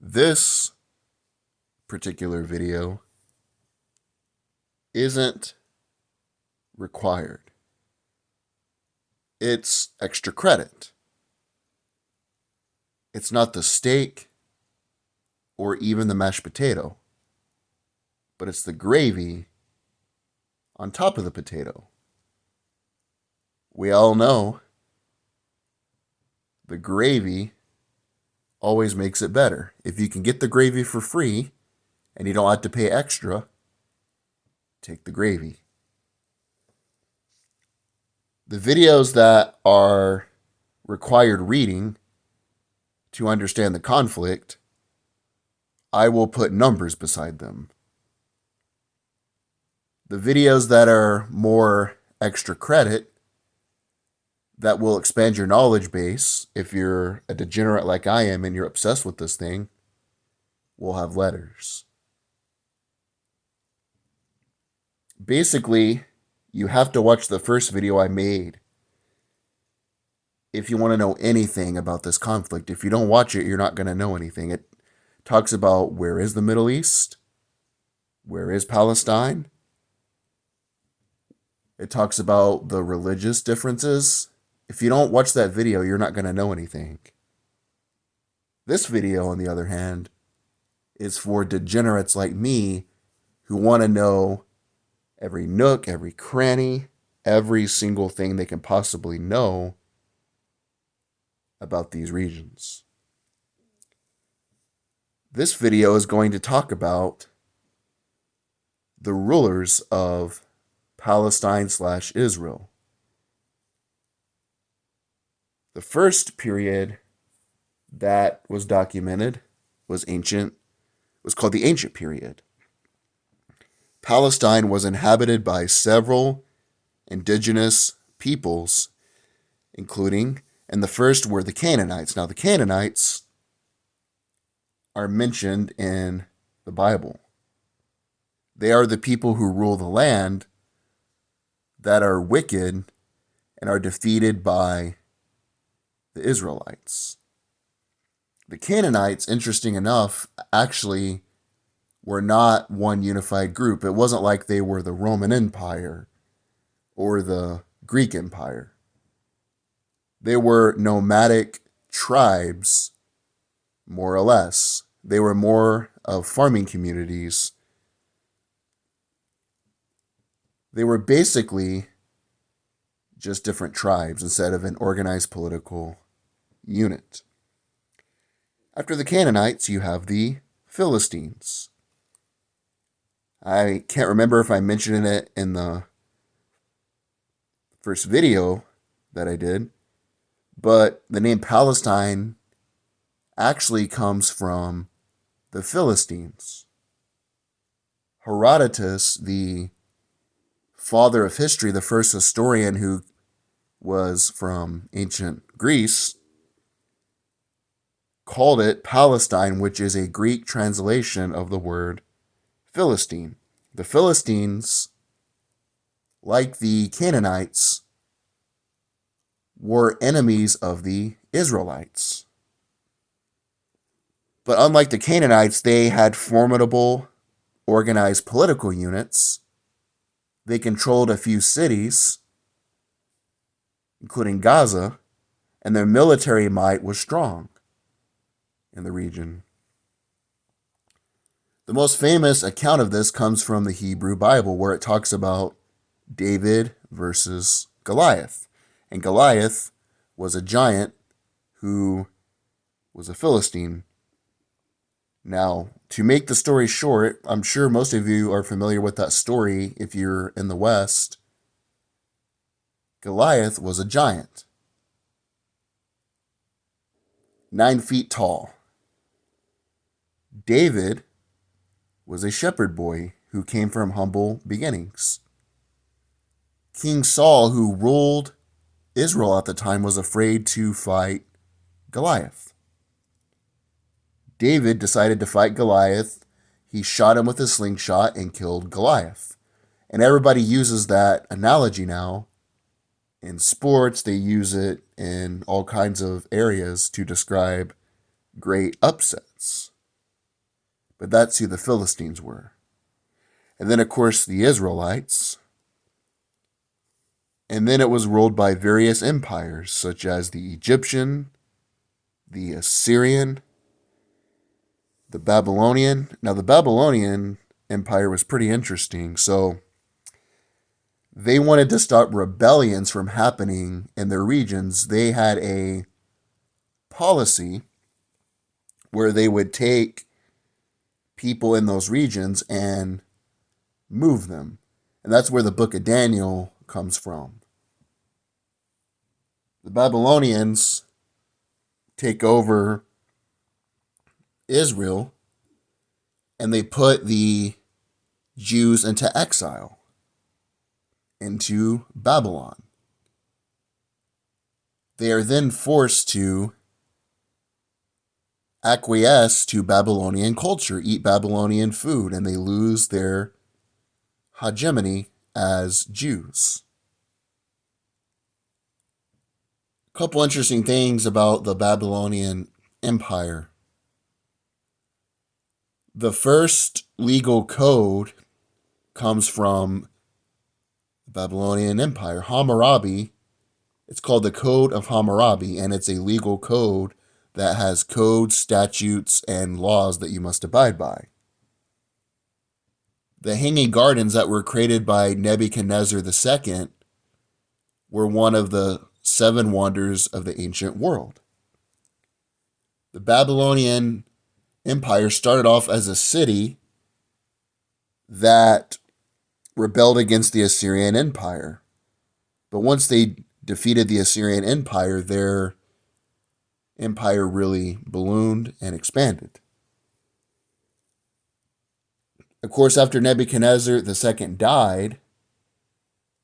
This particular video isn't required. It's extra credit. It's not the steak or even the mashed potato, but it's the gravy on top of the potato. We all know the gravy always makes it better. If you can get the gravy for free and you don't have to pay extra, take the gravy. The videos that are required reading to understand the conflict, I will put numbers beside them. The videos that are more extra credit, that will expand your knowledge base, if you're a degenerate like I am and you're obsessed with this thing, will have letters. Basically, you have to watch the first video I made if you want to know anything about this conflict. If you don't watch it, you're not going to know anything. It talks about where is the Middle East, where is Palestine. It talks about the religious differences. If you don't watch that video, you're not going to know anything. This video, on the other hand, is for degenerates like me who want to know every nook, every cranny, every single thing they can possibly know about these regions. This video is going to talk about the rulers of Palestine/Israel. The first period that was documented was called the Ancient Period. Palestine was inhabited by several indigenous peoples, and the first were the Canaanites. Now, the Canaanites are mentioned in the Bible. They are the people who rule the land that are wicked and are defeated by the Israelites. The Canaanites, interesting enough, actually were not one unified group. It wasn't like they were the Roman Empire or the Greek Empire. They were nomadic tribes, more or less. They were more of farming communities. They were basically just different tribes instead of an organized political unit. After the Canaanites, you have the Philistines. I can't remember if I mentioned it in the first video that I did, but the name Palestine actually comes from the Philistines. Herodotus, the father of history, the first historian who was from ancient Greece, called it Palestine, which is a Greek translation of the word Philistine. The Philistines, like the Canaanites, were enemies of the Israelites. But unlike the Canaanites, they had formidable, organized political units. They controlled a few cities, including Gaza, and their military might was strong in the region. The most famous account of this comes from the Hebrew Bible, where it talks about David versus Goliath. And Goliath was a giant who was a Philistine. Now, to make the story short, I'm sure most of you are familiar with that story if you're in the West. Goliath was a giant, 9 feet tall. David was a shepherd boy who came from humble beginnings. King Saul, who ruled Israel at the time, was afraid to fight Goliath. David decided to fight Goliath. He shot him with a slingshot and killed Goliath. And everybody uses that analogy now. In sports, they use it in all kinds of areas to describe great upsets. But that's who the Philistines were. And then, of course, the Israelites. And then it was ruled by various empires, such as the Egyptian, the Assyrian, the Babylonian. Now, the Babylonian Empire was pretty interesting. So, they wanted to stop rebellions from happening in their regions. They had a policy where they would take people in those regions and move them. And that's where the book of Daniel comes from. The Babylonians take over Israel and they put the Jews into exile, into Babylon. They are then forced to acquiesce to Babylonian culture, eat Babylonian food, and they lose their hegemony as Jews. A couple interesting things about the Babylonian Empire. The first legal code comes from the Babylonian Empire. Hammurabi, it's called the Code of Hammurabi, and it's a legal code that has codes, statutes, and laws that you must abide by. The Hanging Gardens that were created by Nebuchadnezzar II were one of the 7 wonders of the ancient world. The Babylonian Empire started off as a city that rebelled against the Assyrian Empire. But once they defeated the Assyrian Empire, their empire really ballooned and expanded. Of course, after Nebuchadnezzar II died,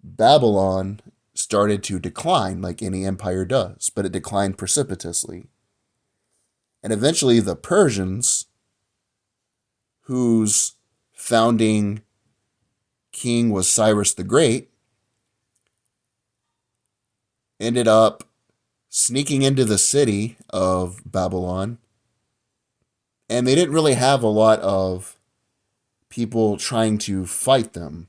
Babylon started to decline like any empire does, but it declined precipitously. And eventually the Persians, whose founding king was Cyrus the Great, ended up sneaking into the city of Babylon. And they didn't really have a lot of people trying to fight them.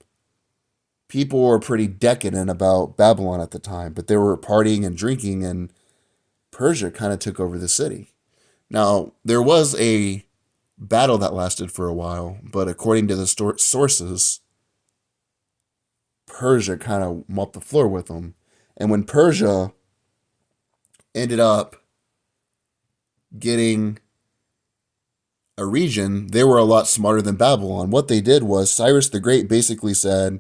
People were pretty decadent about Babylon at the time, but they were partying and drinking, and Persia kind of took over the city. Now, there was a battle that lasted for a while, but according to the sources, Persia kind of mopped the floor with them. And when Persia ended up getting a region, they were a lot smarter than Babylon. What they did was Cyrus the Great basically said,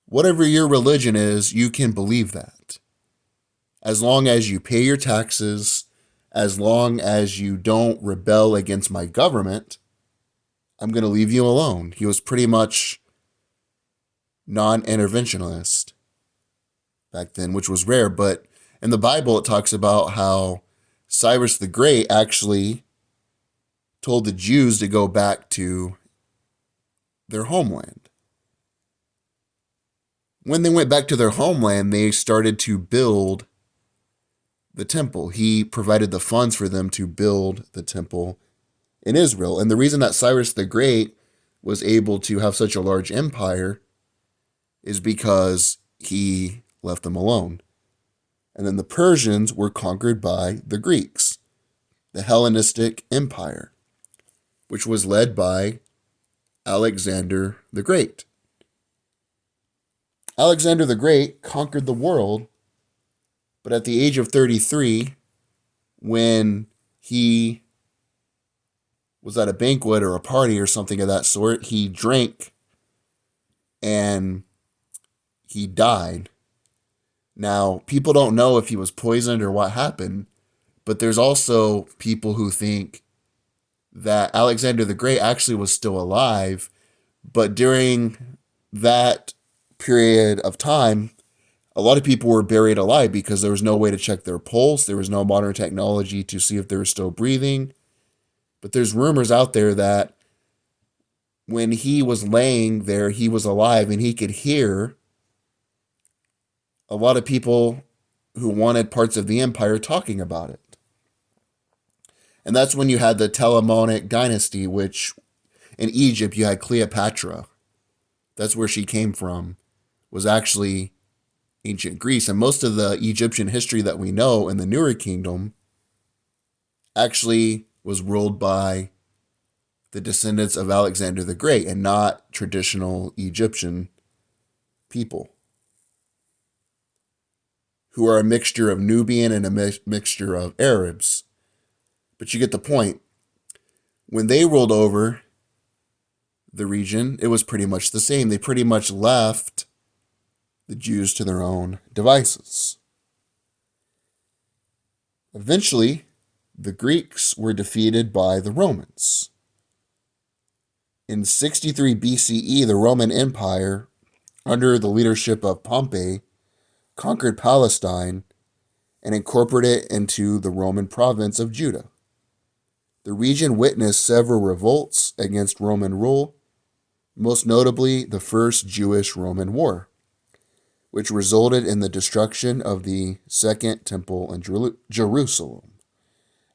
whatever your religion is, you can believe that. As long as you pay your taxes, as long as you don't rebel against my government, I'm going to leave you alone. He was pretty much non-interventionist back then, which was rare. But in the Bible, it talks about how Cyrus the Great actually told the Jews to go back to their homeland. When they went back to their homeland, they started to build the temple. He provided the funds for them to build the temple in Israel. And the reason that Cyrus the Great was able to have such a large empire is because he left them alone. And then the Persians were conquered by the Greeks, the Hellenistic Empire, which was led by Alexander the Great. Alexander the Great conquered the world, but at the age of 33, when he was at a banquet or a party or something of that sort, he drank and he died. Now, people don't know if he was poisoned or what happened, but there's also people who think that Alexander the Great actually was still alive, but during that period of time, a lot of people were buried alive because there was no way to check their pulse. There was no modern technology to see if they were still breathing. But there's rumors out there that when he was laying there, he was alive and he could hear a lot of people who wanted parts of the empire talking about it. And that's when you had the Ptolemaic dynasty, which in Egypt you had Cleopatra. That's where she came from, was actually ancient Greece. And most of the Egyptian history that we know in the newer kingdom actually was ruled by the descendants of Alexander the Great and not traditional Egyptian people, who are a mixture of Nubian and a mixture of Arabs. But you get the point. When they ruled over the region, it was pretty much the same. They pretty much left the Jews to their own devices. Eventually, the Greeks were defeated by the Romans. In 63 BCE, the Roman Empire, under the leadership of Pompey, conquered Palestine and incorporated it into the Roman province of Judah. The region witnessed several revolts against Roman rule, most notably the First Jewish-Roman War, which resulted in the destruction of the Second Temple in Jerusalem.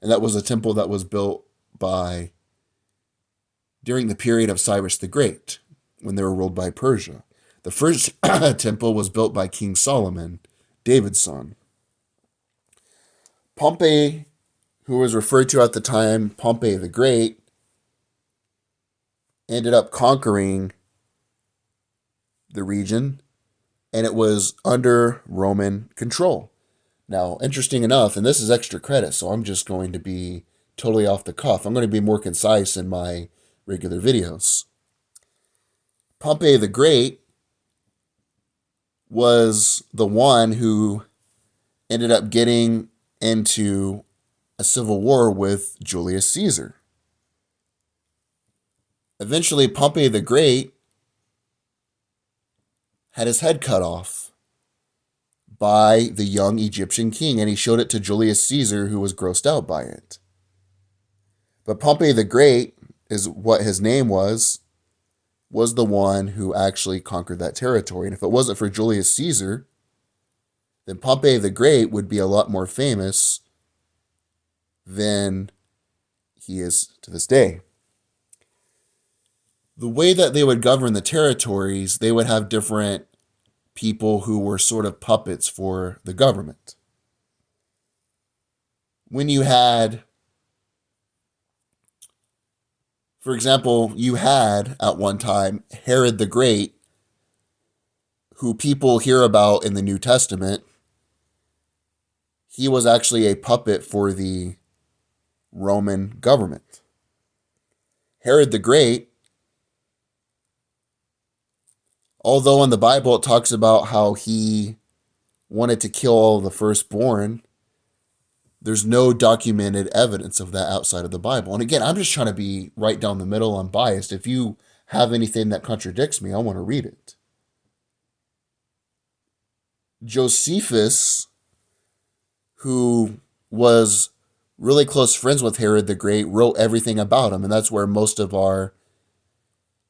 And that was a temple that was built during the period of Cyrus the Great, when they were ruled by Persia. The first temple was built by King Solomon, David's son. Pompey, who was referred to at the time Pompey the Great, ended up conquering the region, and it was under Roman control. Now, interesting enough, and this is extra credit, so I'm just going to be totally off the cuff. I'm going to be more concise in my regular videos. Pompey the Great was the one who ended up getting into a civil war with Julius Caesar. Eventually, Pompey the Great had his head cut off by the young Egyptian king, and he showed it to Julius Caesar, who was grossed out by it. But Pompey the Great, is what his name was the one who actually conquered that territory. And if it wasn't for Julius Caesar, then Pompey the Great would be a lot more famous than he is to this day. The way that they would govern the territories, they would have different people who were sort of puppets for the government. When you had, for example, you had at one time Herod the Great, who people hear about in the New Testament. He was actually a puppet for the Roman government. Herod the Great, although in the Bible it talks about how he wanted to kill all the firstborn, there's no documented evidence of that outside of the Bible. And again, I'm just trying to be right down the middle, unbiased. If you have anything that contradicts me, I want to read it. Josephus, who was really close friends with Herod the Great, wrote everything about him, and that's where most of our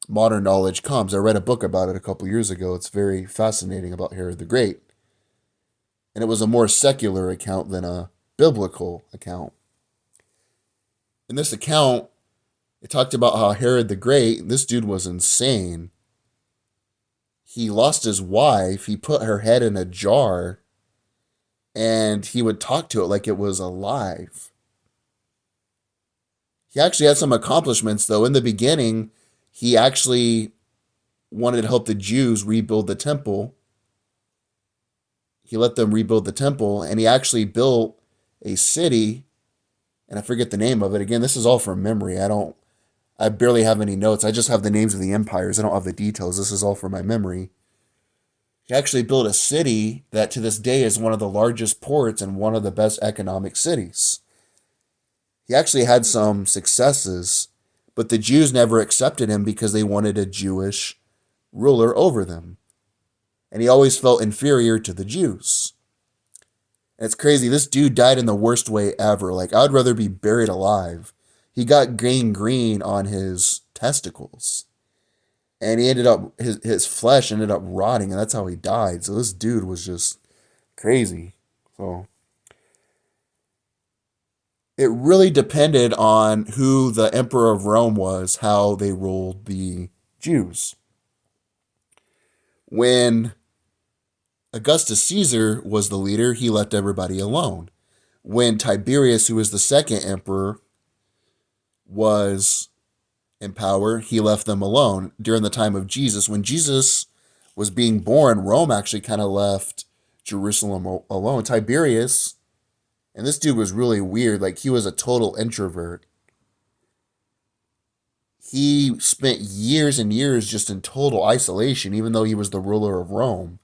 modern knowledge comes. I read a book about it a couple years ago. It's very fascinating about Herod the Great. And it was a more secular account than a biblical account. In this account, it talked about how Herod the Great, this dude was insane. He lost his wife. He put her head in a jar, and he would talk to it like it was alive. He actually had some accomplishments, though. In the beginning, he actually wanted to help the Jews rebuild the temple. He let them rebuild the temple, and he actually built a city, and I forget the name of it. Again, this is all from memory. I barely have any notes. I just have the names of the empires. I don't have the details. This is all from my memory. He actually built a city that to this day is one of the largest ports and one of the best economic cities. He actually had some successes, but the Jews never accepted him because they wanted a Jewish ruler over them. And he always felt inferior to the Jews. And it's crazy. This dude died in the worst way ever. Like, I'd rather be buried alive. He got gangrene on his testicles. And he ended up, his flesh ended up rotting, and that's how he died. So this dude was just crazy. So it really depended on who the emperor of Rome was, how they ruled the Jews. When Augustus Caesar was the leader, he left everybody alone. When Tiberius, who was the second emperor, was in power, he left them alone. During the time of Jesus, when Jesus was being born, Rome actually kind of left Jerusalem alone. Tiberius, and this dude was really weird, like he was a total introvert. He spent years and years just in total isolation, even though he was the ruler of Rome.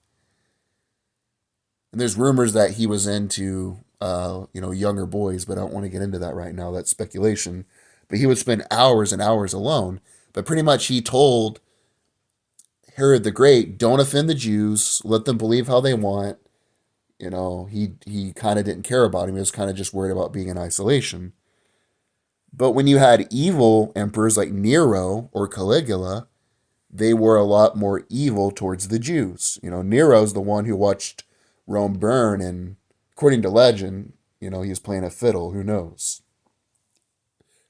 And there's rumors that he was into, younger boys, but I don't want to get into that right now. That's speculation. But he would spend hours and hours alone. But pretty much he told Herod the Great, don't offend the Jews, let them believe how they want. He kind of didn't care about him. He was kind of just worried about being in isolation. But when you had evil emperors like Nero or Caligula, they were a lot more evil towards the Jews. Nero's the one who watched Rome burn, and according to legend, he was playing a fiddle. Who knows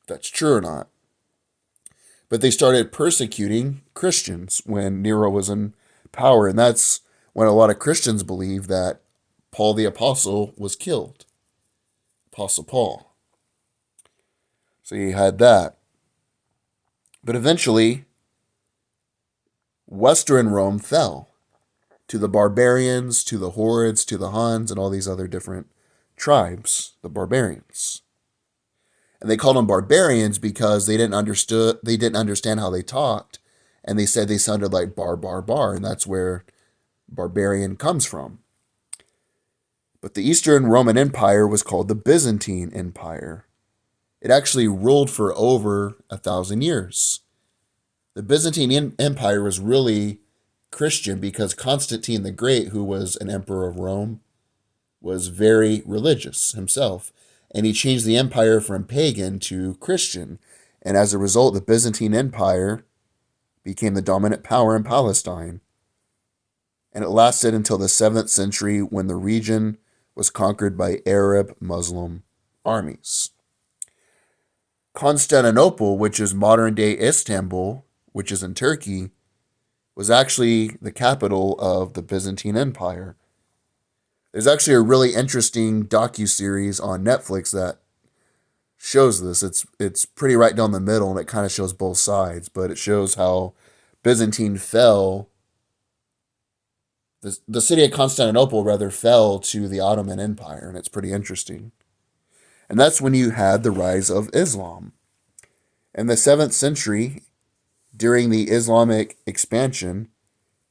if that's true or not? But they started persecuting Christians when Nero was in power, and that's when a lot of Christians believe that Paul the Apostle was killed. Apostle Paul. So you had that. But eventually, Western Rome fell to the barbarians, to the Horids, to the Huns, and all these other different tribes, the barbarians. And they called them barbarians because they didn't understand how they talked, and they said they sounded like bar, bar, bar, and that's where barbarian comes from. But the Eastern Roman Empire was called the Byzantine Empire. It actually ruled for over 1,000 years. The Byzantine Empire was really Christian because Constantine the Great, who was an emperor of Rome, was very religious himself. And he changed the empire from pagan to Christian. And as a result, the Byzantine Empire became the dominant power in Palestine. And it lasted until the 7th century when the region was conquered by Arab Muslim armies. Constantinople, which is modern-day Istanbul, which is in Turkey, was actually the capital of the Byzantine Empire. There's actually a really interesting docuseries on Netflix that shows this. It's pretty right down the middle, and it kind of shows both sides, but it shows how Byzantine fell. The city of Constantinople, rather, fell to the Ottoman Empire, and it's pretty interesting. And that's when you had the rise of Islam. In the 7th century, during the Islamic expansion,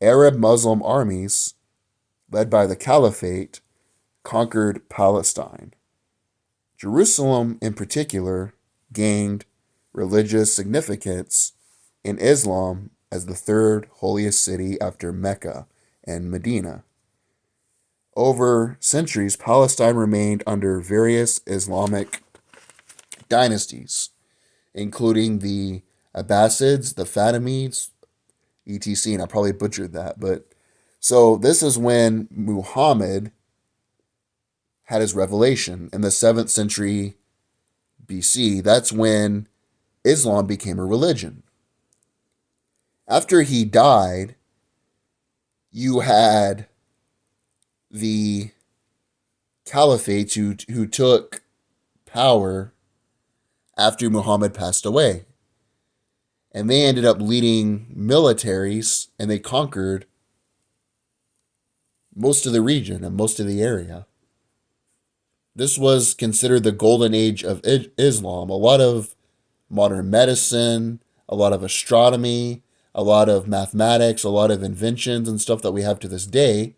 Arab Muslim armies, led by the Caliphate, conquered Palestine. Jerusalem, in particular, gained religious significance in Islam as the third holiest city after Mecca and Medina. Over centuries, Palestine remained under various Islamic dynasties, including the Abbasids, the Fatimids, etc. And I probably butchered that. But so this is when Muhammad had his revelation in the 7th century BC. That's when Islam became a religion. After he died, you had the caliphates who took power after Muhammad passed away. And they ended up leading militaries, and they conquered most of the region and most of the area. This was considered the golden age of Islam. A lot of modern medicine, a lot of astronomy, a lot of mathematics, a lot of inventions and stuff that we have to this day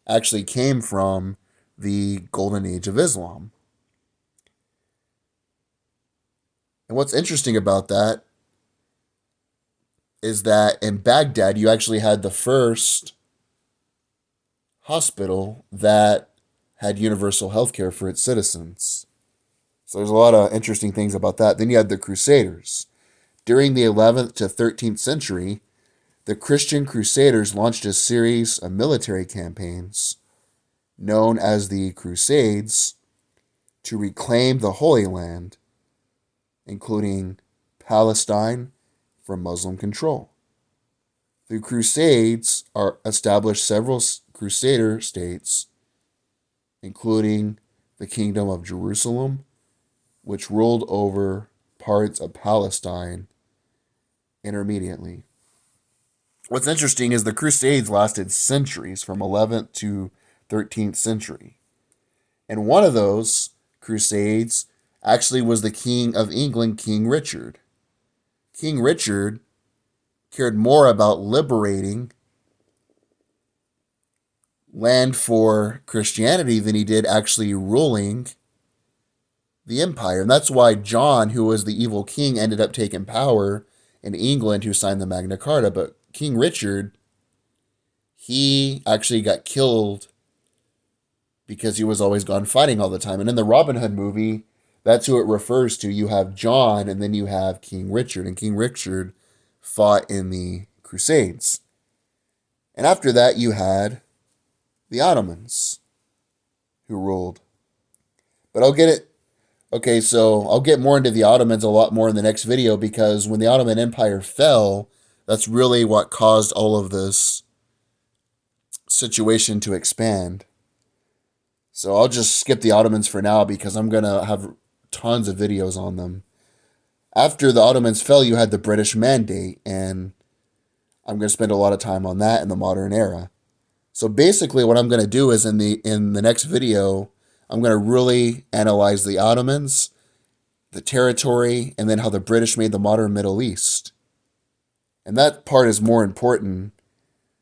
actually came from the golden age of Islam. And what's interesting about that is that in Baghdad, you actually had the first hospital that had universal health care for its citizens. So there's a lot of interesting things about that. Then you had the Crusaders. During the 11th to 13th century, the Christian Crusaders launched a series of military campaigns known as the Crusades to reclaim the Holy Land, including Palestine, from Muslim control. The Crusades established several Crusader states, including the Kingdom of Jerusalem, which ruled over parts of Palestine intermediately. What's interesting is the Crusades lasted centuries, from 11th to 13th century. And one of those Crusades actually was the King of England, King Richard. King Richard cared more about liberating land for Christianity than he did actually ruling the empire. And that's why John, who was the evil king, ended up taking power in England, who signed the Magna Carta. But King Richard, he actually got killed because he was always gone fighting all the time. And in the Robin Hood movie, that's who it refers to. You have John, and then you have King Richard. And King Richard fought in the Crusades. And after that, you had the Ottomans, who ruled. But I'll get it. Okay, so I'll get more into the Ottomans a lot more in the next video, because when the Ottoman Empire fell, that's really what caused all of this situation to expand. So I'll just skip the Ottomans for now, because I'm going to have tons of videos on them. After the Ottomans fell, you had the British Mandate, and I'm going to spend a lot of time on that in the modern era. So basically what I'm going to do is in the next video, I'm going to really analyze the Ottomans, the territory, and then how the British made the modern Middle East. And that part is more important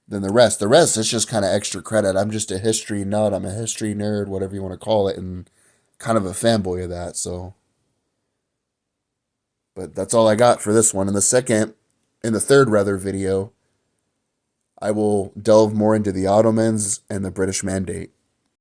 than the rest. The rest is just kind of extra credit. I'm just a history nut. I'm a history nerd, whatever you want to call it, and kind of a fanboy of that. But that's all I got for this one. In the third video, I will delve more into the Ottomans and the British Mandate.